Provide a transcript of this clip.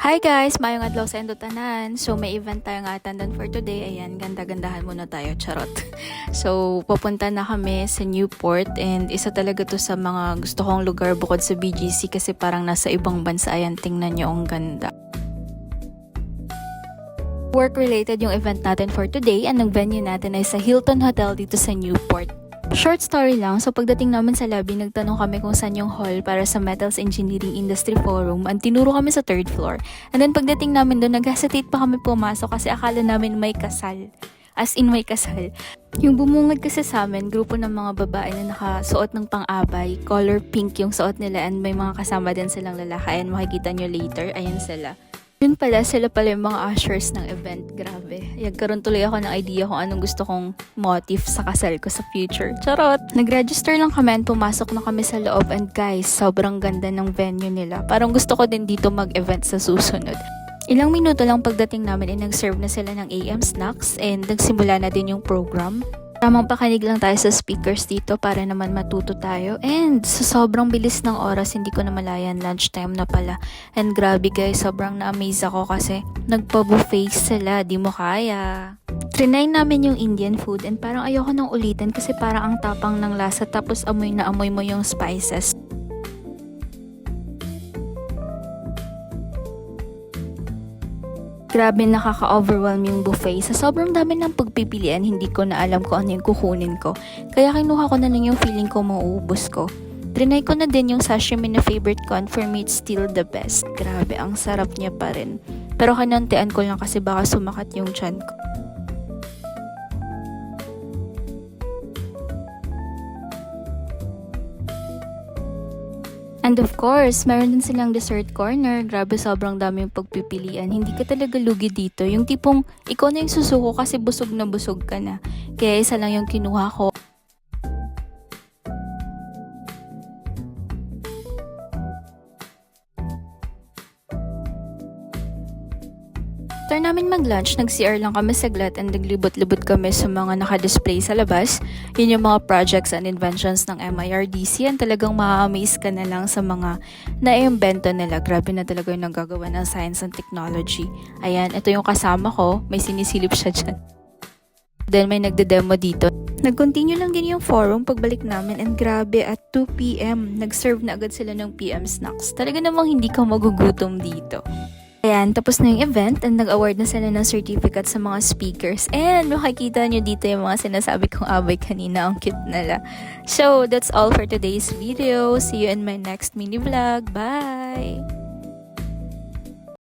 Hi guys! Mayong adlaw sa tanan. So may event tayo nga attendan for today. Ayan, ganda-gandahan muna tayo. Charot. So pupunta na kami sa Newport and isa talaga to sa mga gusto kong lugar bukod sa BGC kasi parang nasa ibang bansa. Ayan, tingnan nyo ang ganda. Work-related yung event natin for today and ang venue natin ay sa Hilton Hotel dito sa Newport. Short story lang, so pagdating namin sa lobby, nagtanong kami kung saan yung hall para sa Metals Engineering Industry Forum and tinuro kami sa 3rd floor. And then pagdating namin doon, nag-hesitate pa kami pumasok kasi akala namin may kasal. As in may kasal. Yung bumungad kasi sa amin, grupo ng mga babae na nakasuot ng pang-abay, color pink yung suot nila and may mga kasama din silang lalaki. Ayan, makikita nyo later, ayan sila. Yun pala, sila pala yung mga ushers ng event. Grabe. Nagkaroon tuloy ako ng idea kung anong gusto kong motif sa kasal ko sa future. Charot! Nag-register lang kami and pumasok na kami sa loob and guys, sobrang ganda ng venue nila. Parang gusto ko din dito mag-event sa susunod. Ilang minuto lang pagdating namin ay nag-serve na sila ng AM snacks and nagsimula na din yung program. Tamang pakinig lang tayo sa speakers dito para naman matuto tayo. And sa sobrang bilis ng oras, hindi ko na malayan, lunchtime na pala. And grabe guys, sobrang na-amaze ako kasi nagpa-buffet sila, di mo kaya. Trinay namin yung Indian food and parang ayoko nang ulitin kasi parang ang tapang ng lasa tapos amoy na amoy mo yung spices. Grabe, nakaka-overwhelm yung buffet. Sa sobrang dami ng pagpipilian, hindi ko na alam kung ano yung kukunin ko. Kaya kinuha ko na lang yung feeling ko mauubos ko. Trinay ko na din yung sashimi na favorite ko and for me it's still the best. Grabe, ang sarap niya pa rin. Pero kinantian ko lang kasi baka sumakat yung tiyan ko. And of course, meron din silang dessert corner. Grabe, sobrang dami yung pagpipilian. Hindi ka talaga lugi dito. Yung tipong, ikaw na yung susuko kasi busog na busog ka na. Kaya isa lang yung kinuha ko. After namin mag-lunch, nag-CR lang kami saglit and naglibot-libot kami sa mga naka-display sa labas. Yun yung mga projects and inventions ng MIRDC and talagang ma-amaze ka na lang sa mga na-imbento nila. Grabe na talaga yung nagagawa ng science and technology. Ayan, ito yung kasama ko. May sinisilip siya dyan. Then may nagde-demo dito. Nag-continue lang din yung forum pagbalik namin and grabe at 2 PM, nag-serve na agad sila ng PM snacks. Talaga namang hindi ka magugutom dito. Ayan, tapos na yung event and nag-award na sila ng certificate sa mga speakers. And makikita nyo dito yung mga sinasabi kong abay kanina. Ang cute nila. So, that's all for today's video. See you in my next mini vlog. Bye!